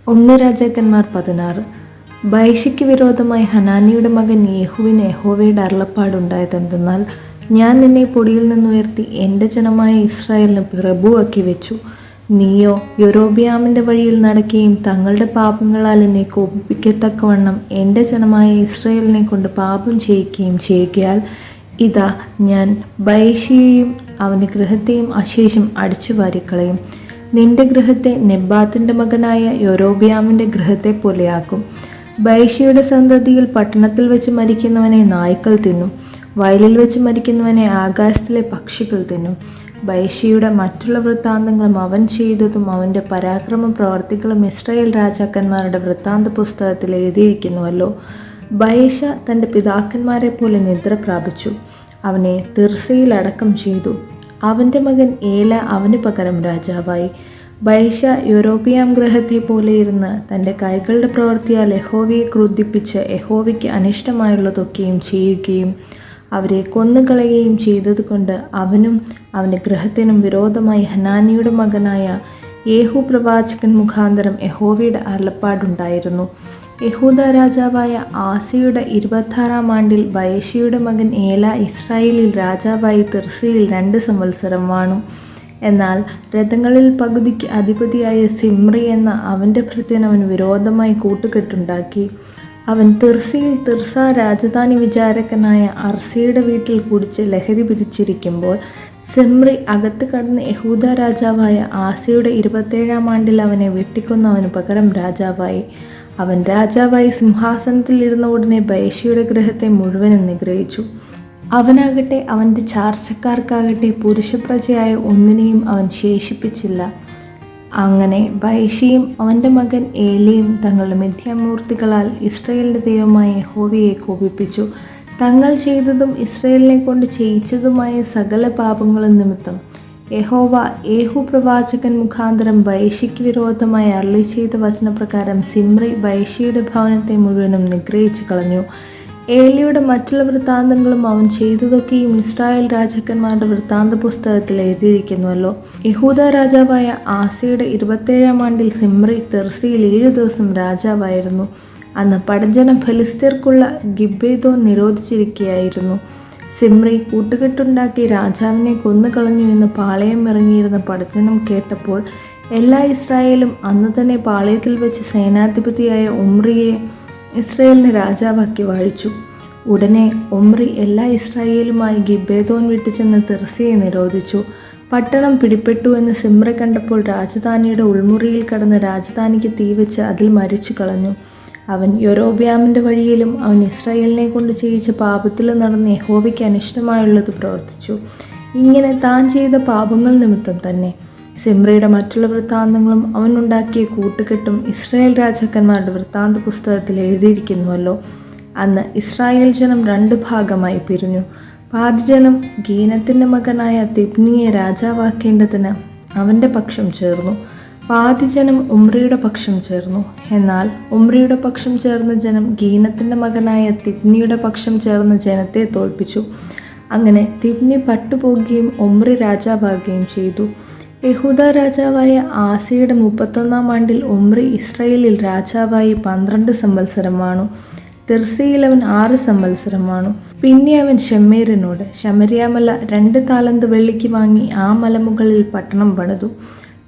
ഒന്ന് രാജാക്കന്മാർ 16. ബയശയ്ക്ക് വിരോധമായി ഹനാനിയുടെ മകൻ യേഹൂവിന് യഹോവയുടെ അരുളപ്പാടുണ്ടായതെന്തെന്നാൽ, ഞാൻ നിന്നെ പൊടിയിൽ നിന്നുയർത്തി എൻ്റെ ജനമായ ഇസ്രായേലിന് പ്രഭുവാക്കി വെച്ചു. നീയോ യൊരോബെയാമിൻ്റെ വഴിയിൽ നടക്കുകയും തങ്ങളുടെ പാപങ്ങളാൽ എന്നെ കോപിപ്പിക്കത്തക്കവണ്ണം എൻ്റെ ജനമായ ഇസ്രായേലിനെ കൊണ്ട് പാപം ചെയ്യിക്കുകയും ചെയ്യുകയാൽ, ഇതാ ഞാൻ ബയശയെയും അവൻ്റെ ഗൃഹത്തെയും അശേഷം അടിച്ചു വാരിക്കളയും. നിന്റെ ഗൃഹത്തെ നെബാത്തിൻ്റെ മകനായ യൊരോബെയാമിൻ്റെ ഗൃഹത്തെ പോലെയാക്കും. ബയശയുടെ സന്തതിയിൽ പട്ടണത്തിൽ വെച്ച് മരിക്കുന്നവനെ നായ്ക്കൾ തിന്നും, വയലിൽ വെച്ച് മരിക്കുന്നവനെ ആകാശത്തിലെ പക്ഷികൾ തിന്നും. ബയശയുടെ മറ്റുള്ള വൃത്താന്തങ്ങളും അവൻ ചെയ്തതും അവൻ്റെ പരാക്രമ പ്രവർത്തികളും ഇസ്രായേൽ രാജാക്കന്മാരുടെ വൃത്താന്ത പുസ്തകത്തിൽ എഴുതിയിരിക്കുന്നുവല്ലോ. ബയശ തൻ്റെ പിതാക്കന്മാരെ പോലെ നിദ്ര പ്രാപിച്ചു, അവനെ തിർസയിൽ അടക്കം ചെയ്തു. അവൻ്റെ മകൻ ഏല അവന് പകരം രാജാവായി. ബയശ യൊരോബെയാം ഗൃഹത്തെ പോലെ ഇരുന്ന് തൻ്റെ കൈകളുടെ പ്രവൃത്തിയാൽ യഹോവയെ ക്രുദ്ധിപ്പിച്ച് യഹോവയ്ക്ക് അനിഷ്ടമായുള്ളതൊക്കെയും ചെയ്യുകയും അവരെ കൊന്നുകളയുകയും ചെയ്തതുകൊണ്ട് അവനും അവൻ്റെ ഗൃഹത്തിനും വിരോധമായി ഹനാനിയുടെ മകനായ യേഹൂ പ്രവാചകൻ മുഖാന്തരം യഹോവയുടെ അരുളപ്പാടുണ്ടായിരുന്നു. യഹൂദ രാജാവായ ആസയുടെ 26-ാം ആണ്ടിൽ ബയശയുടെ മകൻ ഏല ഇസ്രായേലിൽ രാജാവായി തിർസയിൽ 2 സംവത്സരം വാണു. എന്നാൽ രഥങ്ങളിൽ പകുതിക്ക് അധിപതിയായ സിമ്രി എന്ന അവൻ്റെ ഭൃത്യൻ അവന് വിരോധമായി കൂട്ടുകെട്ടുണ്ടാക്കി. അവൻ തിർസയിൽ തിർസ രാജധാനി വിചാരകനായ അർസയുടെ വീട്ടിൽ കുടിച്ച് ലഹരി പിടിച്ചിരിക്കുമ്പോൾ, സിമ്രി അകത്ത് കടന്ന് യഹൂദ രാജാവായ ആസയുടെ 27-ാം ആണ്ടിൽ അവനെ വെട്ടിക്കൊന്ന് അവന് പകരം രാജാവായി. അവൻ രാജാവായി സിംഹാസനത്തിൽ ഇരുന്ന ഉടനെ ബയശയുടെ ഗൃഹത്തെ മുഴുവനും നിഗ്രഹിച്ചു. അവനാകട്ടെ അവൻ്റെ ചാർച്ചക്കാർക്കാകട്ടെ പുരുഷപ്രജയായ ഒന്നിനെയും അവൻ ശേഷിപ്പിച്ചില്ല. അങ്ങനെ ബയശയും അവൻ്റെ മകൻ ഏലയും തങ്ങളുടെ മിഥ്യാമൂർത്തികളാൽ ഇസ്രായേലിൻ്റെ ദൈവമായ യഹോവയെ കോപിപ്പിച്ചു. തങ്ങൾ ചെയ്തതും ഇസ്രായേലിനെ കൊണ്ട് ചെയ്യിച്ചതുമായ സകല പാപങ്ങളും നിമിത്തം യഹോവ യേഹൂ പ്രവാചകൻ മുഖാന്തരം ബയശയ്ക്ക് വിരോധമായി അരുളി ചെയ്ത വചനപ്രകാരം സിമ്രി ബയശയുടെ ഭവനത്തെ മുഴുവനും നിഗ്രഹിച്ചു കളഞ്ഞു. ഏലിയുടെ മറ്റുള്ള വൃത്താന്തങ്ങളും അവൻ ചെയ്തതൊക്കെയും ഇസ്രായേൽ രാജാക്കന്മാരുടെ വൃത്താന്ത പുസ്തകത്തിൽ എഴുതിയിരിക്കുന്നുവല്ലോ. യഹൂദ രാജാവായ ആസയുടെ 27-ാം ആണ്ടിൽ സിമ്രി തിർസയിൽ 7 ദിവസം രാജാവായിരുന്നു. അന്ന് പടജ്ജനം ഫെലിസ്ത്യർക്കുള്ള ഗിബ്ബെഥോൻ നിരോധിച്ചിരിക്കുകയായിരുന്നു. സിമ്രി കൂട്ടുകെട്ടുണ്ടാക്കി രാജാവിനെ കൊന്നുകളഞ്ഞു എന്ന് പാളയം ഇറങ്ങിയിരുന്ന പടജ്ജനം കേട്ടപ്പോൾ, എല്ലാ ഇസ്രായേലും അന്ന് തന്നെ പാളയത്തിൽ വെച്ച് സേനാധിപതിയായ ഒമ്രിയെ ഇസ്രായേലിന് രാജാവാക്കി വാഴിച്ചു. ഉടനെ ഒമ്രി എല്ലാ ഇസ്രായേലുമായി ഗിബ്ബെഥോൻ വിട്ടുചെന്ന് തിർസയെ നിരോധിച്ചു. പട്ടണം പിടിപ്പെട്ടു എന്ന് സിമ്രി കണ്ടപ്പോൾ രാജധാനിയുടെ ഉൾമുറിയിൽ കടന്ന് രാജധാനിക്ക് തീവെച്ച് അതിൽ മരിച്ചു കളഞ്ഞു. അവൻ യൊരോബെയാമിൻ്റെ വഴിയിലും അവൻ ഇസ്രായേലിനെ കൊണ്ട് ചെയ്യിച്ച പാപത്തിലും നടന്ന് യഹോവയ്ക്ക് അനിഷ്ടമായുള്ളത് പ്രവർത്തിച്ചു. ഇങ്ങനെ താൻ ചെയ്ത പാപങ്ങൾ നിമിത്തം തന്നെ സിമ്രിയുടെ മറ്റുള്ള വൃത്താന്തങ്ങളും അവനുണ്ടാക്കിയ കൂട്ടുകെട്ടും ഇസ്രായേൽ രാജാക്കന്മാരുടെ വൃത്താന്ത പുസ്തകത്തിൽ എഴുതിയിരിക്കുന്നുവല്ലോ. അന്ന് ഇസ്രായേൽ ജനം 2 ഭാഗമായി പിരിഞ്ഞു. പാതിജനം ഗീനത്തിൻ്റെ മകനായ തിബ്നിയെ രാജാവാക്കേണ്ടതിന് അവൻ്റെ പക്ഷം ചേർന്നു. പാതിജനം ഉമ്രിയുടെ പക്ഷം ചേർന്നു. എന്നാൽ ഉമ്രിയുടെ പക്ഷം ചേർന്ന ജനം ഗീനത്തിൻ്റെ മകനായ തിബ്നിയുടെ പക്ഷം ചേർന്ന ജനത്തെ തോൽപ്പിച്ചു. അങ്ങനെ തിബ്നി പട്ടുപോകുകയും ഒമ്രി രാജാവാകുകയും ചെയ്തു. യഹൂദ രാജാവായ ആസയുടെ 31-ാം ആണ്ടിൽ ഒമ്രി ഇസ്രായേലിൽ രാജാവായി 12 സംവത്സരം വാണു. തിർസയിൽ അവൻ 6 സംവത്സരം വാണു. പിന്നെ അവൻ ശമേരിനോട് ശമര്യാമല 2 താലന്ത് വെള്ളിക്ക് വാങ്ങി ആ മലമുകളിൽ പട്ടണം പണിതു.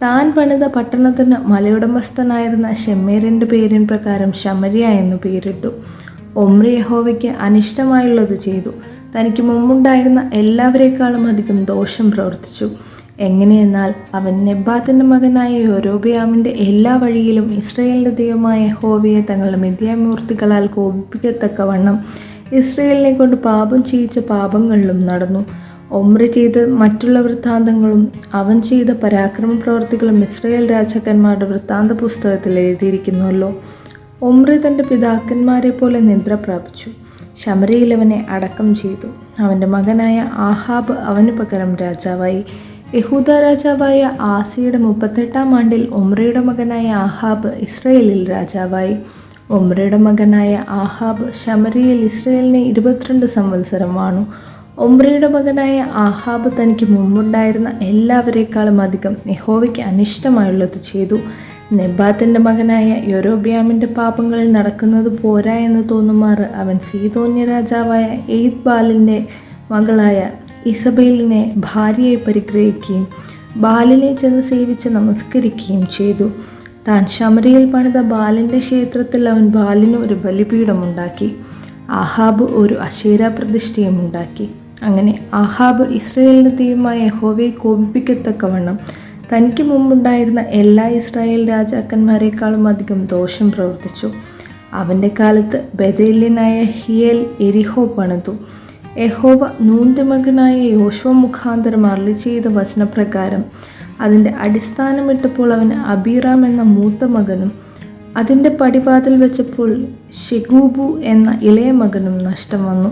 താൻ പണിത പട്ടണത്തിന് മലയുടമസ്ഥനായിരുന്ന ശമേരിൻ്റെ പേരിൻ പ്രകാരം ശമര്യ എന്നു പേരിട്ടു. ഒമ്രി യഹോവയ്ക്ക് അനിഷ്ടമായുള്ളത് ചെയ്തു. തനിക്ക് മുമ്പുണ്ടായിരുന്ന എല്ലാവരേക്കാളും അധികം ദോഷം പ്രവർത്തിച്ചു. എങ്ങനെയെന്നാൽ അവൻ നെബാത്തിൻ്റെ മകനായ യൊരോബെയാമിൻ്റെ എല്ലാ വഴിയിലും ഇസ്രായേലിൻ്റെ ദൈവമായ യഹോവയെ തങ്ങളുടെ മിഥ്യാമൂർത്തികളാൽ കോപിപ്പിക്കത്തക്കവണ്ണം ഇസ്രായേലിനെ കൊണ്ട് പാപം ചെയ്യിച്ച പാപങ്ങളിലും നടന്നു. ഒമ്രി ചെയ്ത മറ്റുള്ള വൃത്താന്തങ്ങളും അവൻ ചെയ്ത പരാക്രമ പ്രവർത്തികളും ഇസ്രായേൽ രാജാക്കന്മാരുടെ വൃത്താന്ത പുസ്തകത്തിൽ എഴുതിയിരിക്കുന്നുവല്ലോ. ഒമ്രി തൻ്റെ പിതാക്കന്മാരെ പോലെ നിദ്ര പ്രാപിച്ചു. ശമര്യയിൽ അവനെ അടക്കം ചെയ്തു. അവൻ്റെ മകനായ ആഹാബ് അവന് പകരം രാജാവായി. യഹൂദ രാജാവായ ആസയുടെ 38-ാം ആണ്ടിൽ ഒമ്രിയുടെ മകനായ ആഹാബ് ഇസ്രായേലിൽ രാജാവായി. ഒമ്രിയുടെ മകനായ ആഹാബ് ശമര്യയിൽ ഇസ്രായേലിനെ 22 സംവത്സരം വാണു. ഒമ്രിയുടെ മകനായ ആഹാബ് തനിക്ക് മുമ്പുണ്ടായിരുന്ന എല്ലാവരേക്കാളും അധികം യഹോവയ്ക്ക് അനിഷ്ടമായുള്ളത് ചെയ്തു. നെബാത്തിൻ്റെ മകനായ യൊരോബിയാമിൻ്റെ പാപങ്ങളിൽ നടക്കുന്നത് പോരാ എന്ന് തോന്നുമാറ് അവൻ സീദോന്യ രാജാവായ എയ്ത് ബാലിൻ്റെ മകളായ ഇസബേലിനെ ഭാര്യയായി പരിഗ്രഹിക്കുകയും ബാലിനെ ചെന്ന് സേവിച്ച് നമസ്കരിക്കുകയും ചെയ്തു. താൻ ശമരിയിൽ പണിത ബാലിൻ്റെ ക്ഷേത്രത്തിൽ അവൻ ബാലിന് ഒരു ബലിപീഠമുണ്ടാക്കി. ആഹാബ് ഒരു അശേര പ്രതിഷ്ഠയും ഉണ്ടാക്കി. അങ്ങനെ ആഹാബ് ഇസ്രായേലിൻ്റെ ദൈവമായ യഹോവയെ കോപിപ്പിക്കത്തക്കവണ്ണം തനിക്ക് മുമ്പുണ്ടായിരുന്ന എല്ലാ ഇസ്രായേൽ രാജാക്കന്മാരെക്കാളും അധികം ദോഷം പ്രവർത്തിച്ചു. അവൻ്റെ കാലത്ത് ബഥേല്യനായ ഹിയേൽ എരിഹോ പണിതു. യഹോവ നൂൻ്റെ മകനായ യോശുവ മുഖാന്തരം അരുളി ചെയ്ത വചനപ്രകാരം അതിൻ്റെ അടിസ്ഥാനമിട്ടപ്പോൾ അവന് അബീറാം എന്ന മൂത്ത മകനും അതിൻ്റെ പടിവാതിൽ വെച്ചപ്പോൾ ഷെഗൂബു എന്ന ഇളയ മകനും നഷ്ടം വന്നു.